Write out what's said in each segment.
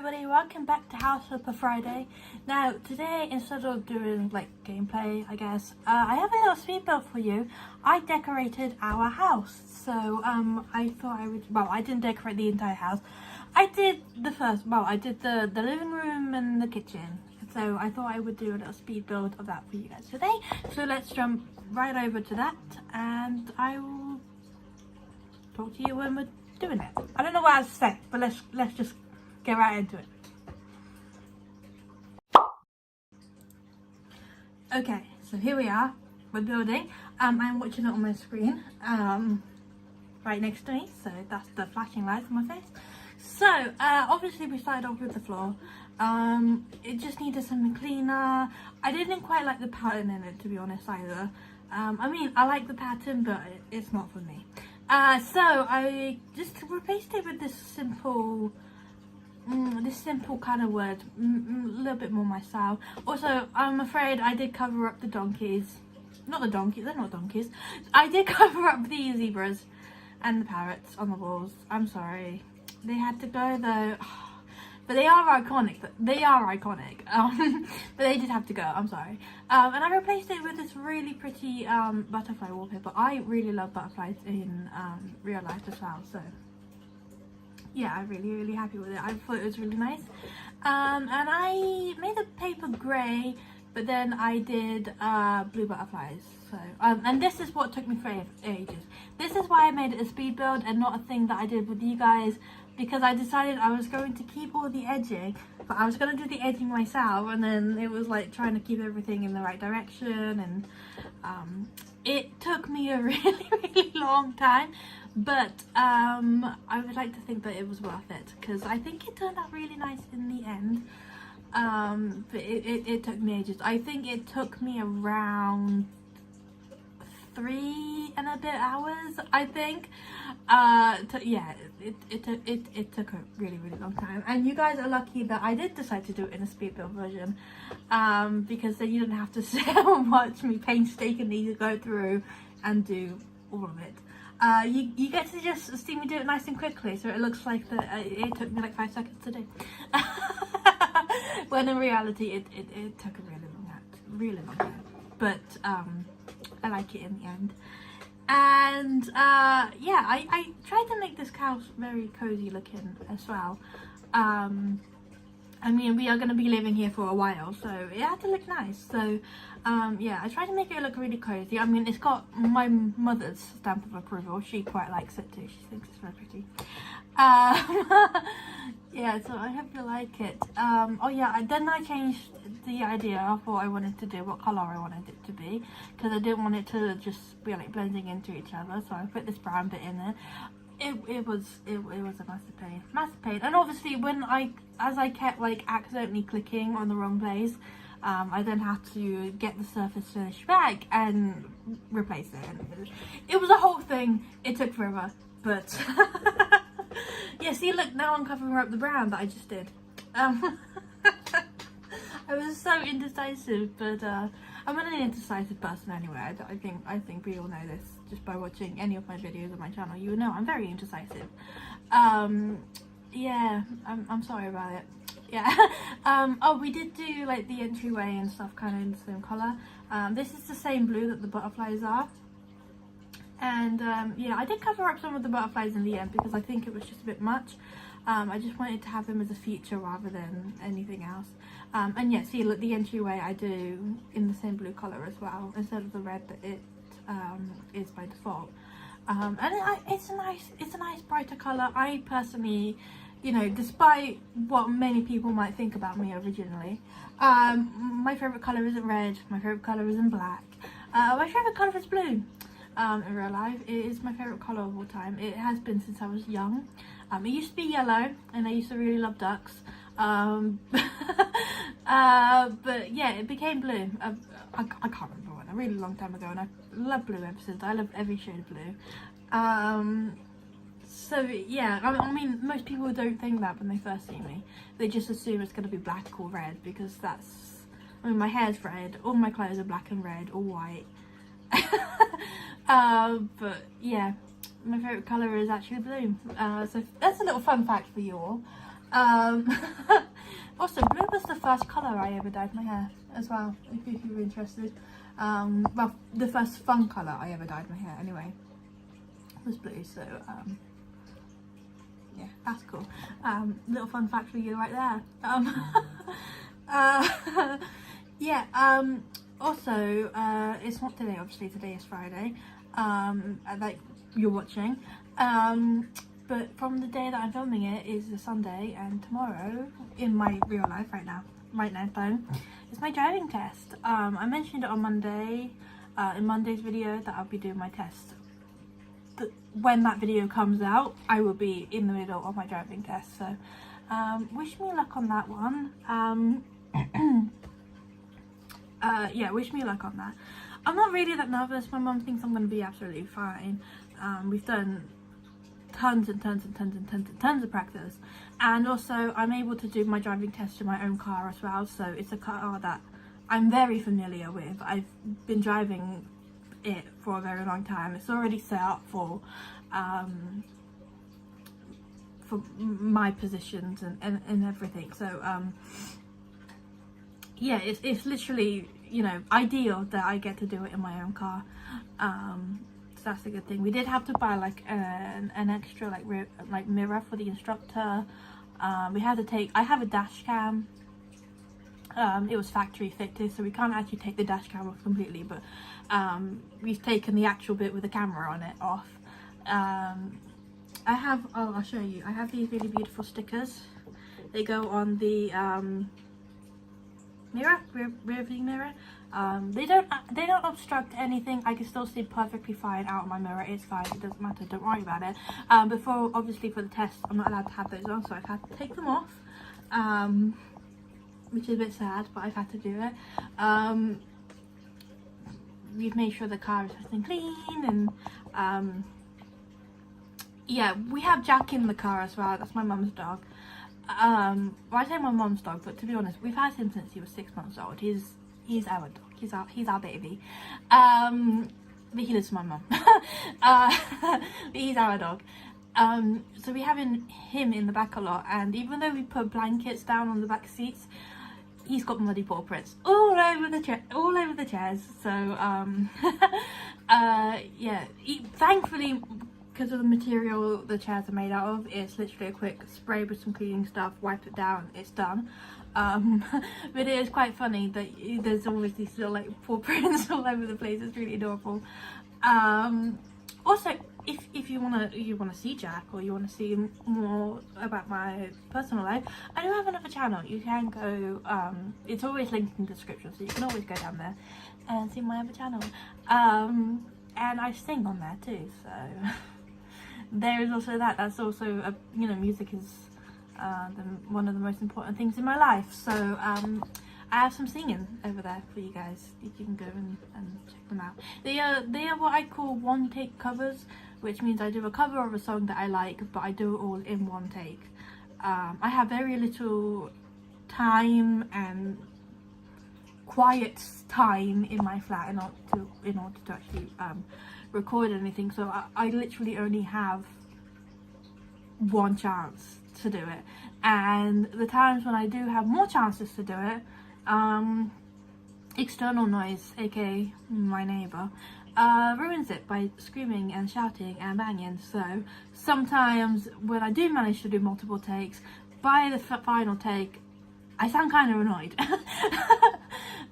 everybody, welcome back to House Flipper Friday. Now today, instead of doing like gameplay, I guess, I have a little speed build for you. I decorated our house, so I thought I would, well, I didn't decorate the entire house. I did the living room and the kitchen, so I thought I would do a little speed build of that for you guys today. So let's jump right over to that, and I will talk to you when we're doing it. I don't know what else to say, but let's just get right into it. Okay, so here we are. We're building. I'm watching it on my screen, right next to me. So that's the flashing lights on my face. So obviously we started off with the floor. It just needed something cleaner. I didn't quite like the pattern in it, to be honest, either. I mean, I like the pattern, but it's not for me. So I just replaced it with this simple kind of word, a little bit more my style. Also, I'm afraid I did cover up the donkeys. Not the donkeys, they're not donkeys. I did cover up the zebras and the parrots on the walls. I'm sorry. They had to go though. But they are iconic. But they did have to go. I'm sorry. And I replaced it with this really pretty butterfly wallpaper. I really love butterflies in real life as well. So yeah, I'm really happy with it. I thought it was really nice. And I made the paper grey, but then I did blue butterflies. So and this is what took me for ages. This is why I made it a speed build and not a thing that I did with you guys. Because I decided I was going to keep all the edging, but I was going to do the edging myself, and then it was like trying to keep everything in the right direction, and it took me a really long time, but I would like to think that it was worth it, because I think it turned out really nice in the end. But it took me ages. I think it took me around 3 and a bit hours, I think. Yeah, it took a really long time, and you guys are lucky that I did decide to do it in a speed build version, because then you don't have to sit and watch me painstakingly go through and do all of it. You get to just see me do it nice and quickly, so it looks like that it took me like 5 seconds to do. When in reality it took a really long time, but I like it in the end. And yeah, I tried to make this house very cozy looking as well. I mean, we are going to be living here for a while, so it had to look nice. So yeah, I tried to make it look really cozy. I mean, it's got my mother's stamp of approval. She quite likes it too. She thinks it's very pretty. Yeah, so I hope you like it. Oh yeah, then I changed the idea of what I wanted to do, what colour I wanted it to be, because I didn't want it to just be like blending into each other, so I put this brown bit in there. It was a massive pain. And obviously as I kept like accidentally clicking on the wrong place, I then had to get the surface finish back and replace it. It was a whole thing. It took forever, but yeah, see, look, now I'm covering up the brown that I just did. I was so indecisive, but I'm an indecisive person anyway. I think we all know this just by watching any of my videos on my channel. You know I'm very indecisive. Yeah, I'm sorry about it. Yeah. Oh, we did do like the entryway and stuff kind of in the same colour. This is the same blue that the butterflies are. And yeah, I did cover up some of the butterflies in the end because I think it was just a bit much. I just wanted to have them as a feature rather than anything else. And yeah, see, look, the entryway I do in the same blue colour as well, instead of the red that it is by default. And it's a nice brighter colour. I personally, you know, despite what many people might think about me originally, my favourite colour isn't red, my favourite colour isn't black, my favourite colour is blue. In real life, it is my favourite colour of all time. It has been since I was young. It used to be yellow, and I used to really love ducks. But yeah, it became blue. I can't remember when, a really long time ago, and I love blue ever since. I love every shade of blue. So yeah, I mean, most people don't think that when they first see me. They just assume it's going to be black or red, because that's, I mean, my hair's red, all my clothes are black and red or white. But yeah, my favourite colour is actually blue. So that's a little fun fact for you all. Um, also, blue was the first colour I ever dyed my hair as well, if you're interested. Well, the first fun colour I ever dyed my hair anyway was blue, so yeah, that's cool. Little fun fact for you right there. Yeah, also, it's not today, obviously, today is Friday, like you're watching, but from the day that I'm filming it is a Sunday, and tomorrow, in my real life right now time, it's my driving test. I mentioned it on Monday, in Monday's video, that I'll be doing my test. But when that video comes out, I will be in the middle of my driving test, so wish me luck on that one. Yeah, wish me luck on that. I'm not really that nervous. My mum thinks I'm going to be absolutely fine. We've done tons and tons of practice, and also I'm able to do my driving test in my own car as well, so it's a car that I'm very familiar with. I've been driving it for a very long time. It's already set up for my positions and everything, so yeah, it's literally, you know, ideal that I get to do it in my own car. So that's a good thing. We did have to buy like an extra like mirror for the instructor. We had to take, I have a dash cam. It was factory fitted, so we can't actually take the dash cam off completely, but we've taken the actual bit with the camera on it off. I have, oh, I'll show you. I have these really beautiful stickers. They go on the rear view mirror. They don't obstruct anything. I can still see perfectly fine out of my mirror. It's fine, it doesn't matter, don't worry about it. Before, obviously for the test, I'm not allowed to have those on, so I've had to take them off, which is a bit sad, but I've had to do it. We've made sure the car is nice and clean, and yeah, we have Jack in the car as well. That's my mum's dog. Well, I say my mum's dog, but to be honest, we've had him since he was 6 months old. He's our dog. He's our baby. But he lives with my mum. But he's our dog. So we have him in the back a lot, and even though we put blankets down on the back seats, he's got muddy paw prints all over the chairs. So yeah, thankfully, because of the material the chairs are made out of, it's literally a quick spray with some cleaning stuff, wipe it down, it's done. But it is quite funny that there's always these little like paw prints all over the place. It's really adorable. Also, if you wanna see Jack, or you wanna see more about my personal life, I do have another channel. You can go, it's always linked in the description, so you can always go down there and see my other channel. And I sing on there too, so there is also that. That's also you know, music is one of the most important things in my life, so I have some singing over there for you guys. You can go and check them out. They are what I call one take covers, which means I do a cover of a song that I like, but I do it all in one take. I have very little time and quiet time in my flat in order to actually record anything, so I literally only have one chance to do it, and the times when I do have more chances to do it, external noise, aka my neighbour, ruins it by screaming and shouting and banging. So sometimes when I do manage to do multiple takes, by the final take I sound kind of annoyed.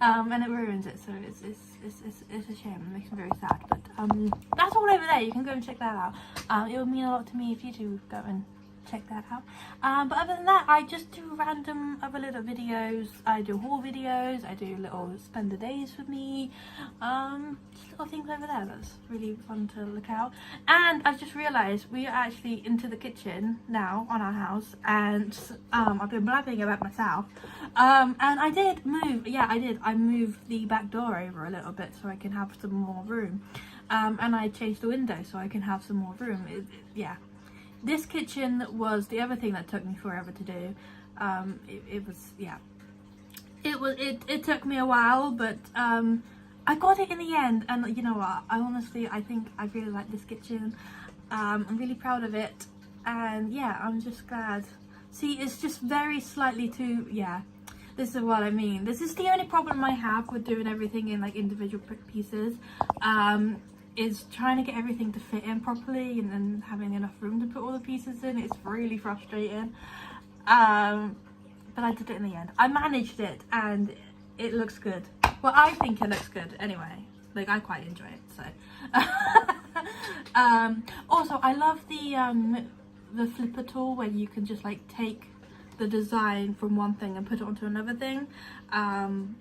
And it ruins it, so it's a shame. It makes me very sad, but that's all over there. You can go and check that out. It would mean a lot to me if you do go and check that out. But other than that, I just do random other little videos. I do haul videos, I do little spend the days with me, just little things over there that's really fun to look out. And I've just realised we are actually into the kitchen now on our house, and I've been blabbing about myself, and I did move, I moved the back door over a little bit so I can have some more room, and I changed the window so I can have some more room. Yeah. This kitchen was the other thing that took me forever to do. It took me a while, but I got it in the end. And you know what, I think I really like this kitchen. I'm really proud of it, and yeah, I'm just glad See, it's just very slightly too, yeah, this is what I mean. This is the only problem I have with doing everything in like individual pieces, is trying to get everything to fit in properly and then having enough room to put all the pieces in. It's really frustrating. But I did it in the end. I managed it and it looks good. Well, I think it looks good anyway. Like, I quite enjoy it, so. Also, I love the flipper tool where you can just like take the design from one thing and put it onto another thing,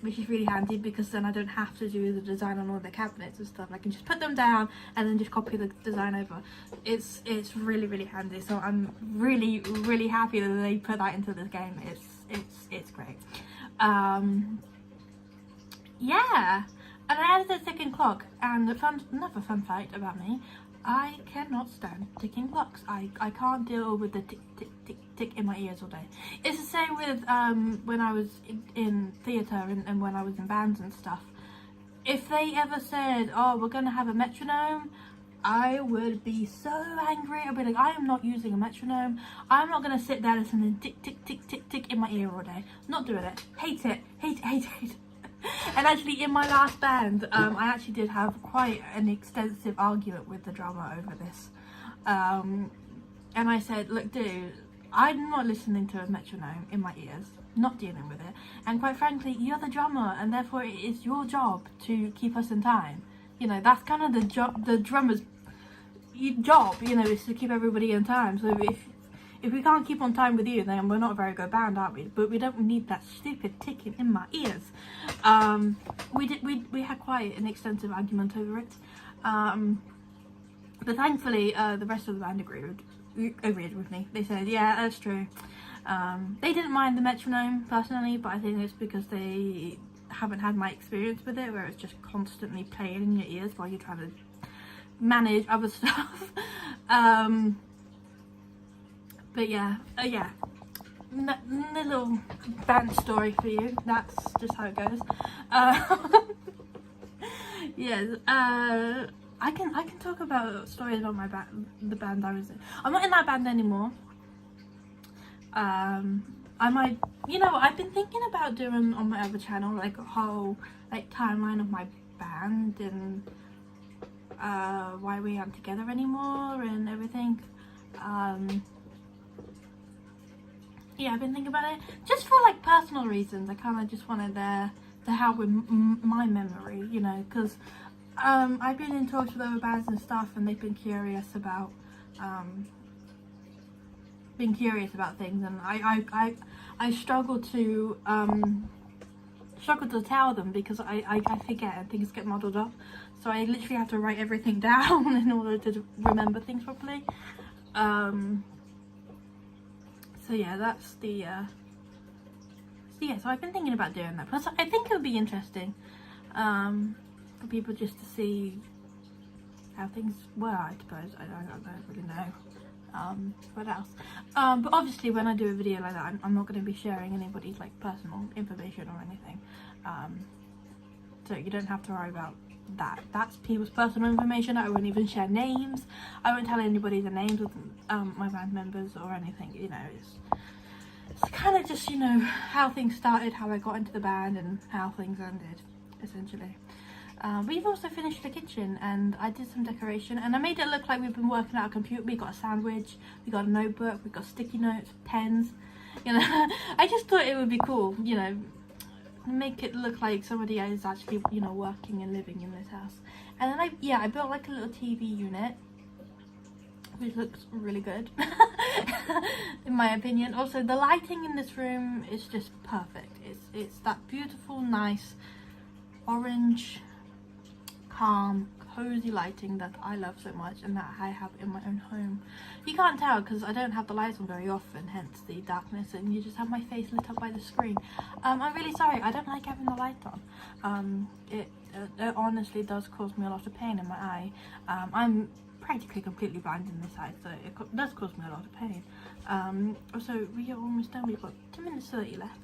which is really handy because then I don't have to do the design on all the cabinets and stuff. I can just put them down and then just copy the design over. It's really, really handy, so I'm really, really happy that they put that into this game. It's great. Yeah, and I added a ticking clock, and another fun fact about me, I cannot stand ticking clocks. I can't deal with the tick, tick, tick, tick in my ears all day. It's the same with when I was in theatre and when I was in bands and stuff. If they ever said, oh, we're going to have a metronome, I would be so angry. I'd be like, I am not using a metronome. I'm not going to sit there listening to tick, tick, tick, tick, tick in my ear all day. Not doing it. Hate it. Hate it, hate it, hate it. And actually, in my last band, I actually did have quite an extensive argument with the drummer over this. And I said, look, dude, I'm not listening to a metronome in my ears, not dealing with it. And quite frankly, you're the drummer, and therefore it is your job to keep us in time. You know, that's kind of the drummer's job, you know, is to keep everybody in time. So if we can't keep on time with you, then we're not a very good band, are we? But we don't need that stupid ticking in my ears. We had quite an extensive argument over it. But thankfully, the rest of the band agreed with me. They said, yeah, that's true. They didn't mind the metronome personally, but I think it's because they haven't had my experience with it, where it's just constantly playing in your ears while you're trying to manage other stuff. But yeah, little band story for you. That's just how it goes. Yes, I can talk about stories about my the band I was in. I'm not in that band anymore. I might, you know, I've been thinking about doing on my other channel like a whole like timeline of my band and why we aren't together anymore and everything. Yeah, I've been thinking about it just for like personal reasons. I kind of just wanted to help with my memory, you know, because I've been in talks with other bands and stuff, and they've been curious about things, and I struggle to tell them because I forget and things get muddled up, so I literally have to write everything down in order to remember things properly. So yeah, that's the so I've been thinking about doing that. Plus I think it would be interesting for people just to see how things were, I suppose. I don't really know what else. But obviously when I do a video like that, I'm not going to be sharing anybody's like personal information or anything. So you don't have to worry about that. That's people's personal information. I wouldn't even share names. I won't tell anybody the names of my band members or anything, you know. It's kind of just, you know, how things started, how I got into the band and how things ended, essentially. We've also finished the kitchen and I did some decoration and I made it look like we've been working at a computer. We got a sandwich, we got a notebook, we got sticky notes, pens, you know. I just thought it would be cool, you know, make it look like somebody is actually, you know, working and living in this house. And then I built like a little TV unit, which looks really good in my opinion. Also, the lighting in this room is just perfect. It's that beautiful, nice orange, calm, cozy lighting that I love so much and that I have in my own home. You can't tell because I don't have the lights on very often, hence the darkness, and you just have my face lit up by the screen. I'm really sorry, I don't like having the light on. It honestly does cause me a lot of pain in my eye. I'm practically completely blind in this eye, so it does cause me a lot of pain. So we are almost done. We've got 2 minutes 30 left.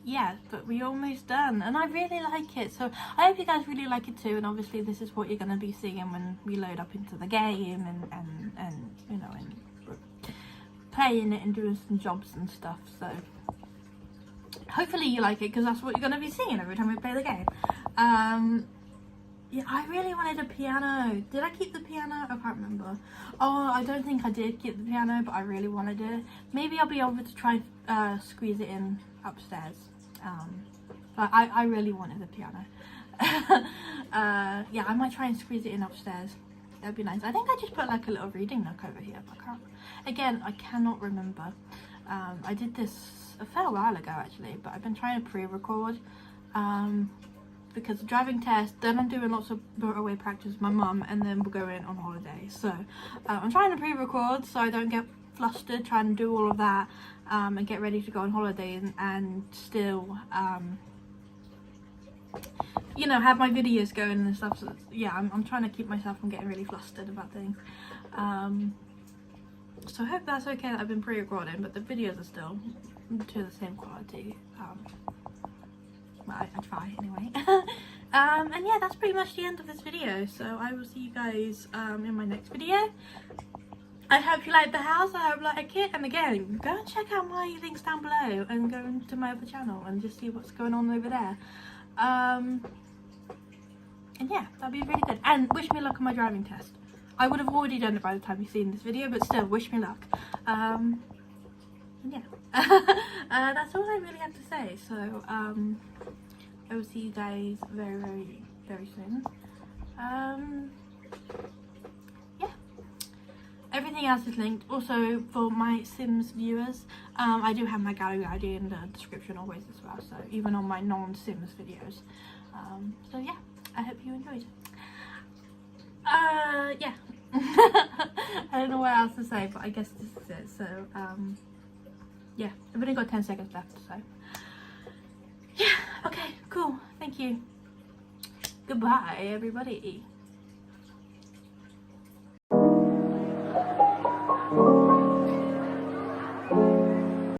Yeah, but we're almost done and I really like it, so I hope you guys really like it too. And obviously this is what you're going to be seeing when we load up into the game and you know, and playing it and doing some jobs and stuff. So hopefully you like it, because that's what you're going to be seeing every time we play the game. Yeah, I really wanted a piano. Did I keep the piano? I can't remember. Oh, I don't think I did keep the piano, but I really wanted it. Maybe I'll be able to try squeeze it in upstairs. But I really wanted the piano. Yeah, I might try and squeeze it in upstairs. That'd be nice. I think I just put like a little reading nook over here, but I cannot remember. I did this a fair while ago actually, but I've been trying to pre-record because the driving test, then I'm doing lots of motorway practice with my mum, and then we're going on holiday. So I'm trying to pre-record so I don't get flustered trying to do all of that and get ready to go on holiday and still you know, have my videos going and stuff. So yeah, I'm trying to keep myself from getting really flustered about things. So I hope that's okay that I've been pre-recording, but the videos are still to the same quality. Well, I try anyway. And yeah, that's pretty much the end of this video. So I will see you guys in my next video. I hope you like the house. I hope you like it. And again, go and check out my links down below and go into my other channel and just see what's going on over there. And yeah, that'd be really good. And wish me luck on my driving test. I would have already done it by the time you've seen this video, but still, wish me luck. And yeah, that's all I really have to say. So I will see you guys very, very, very soon. Yeah, everything else is linked. Also, for my Sims viewers, I do have my gallery ID in the description always as well, so even on my non-Sims videos. So yeah, I hope you enjoyed. Yeah. I don't know what else to say, but I guess this is it. So yeah, I've only got 10 seconds left, so yeah, okay, cool, thank you, goodbye everybody.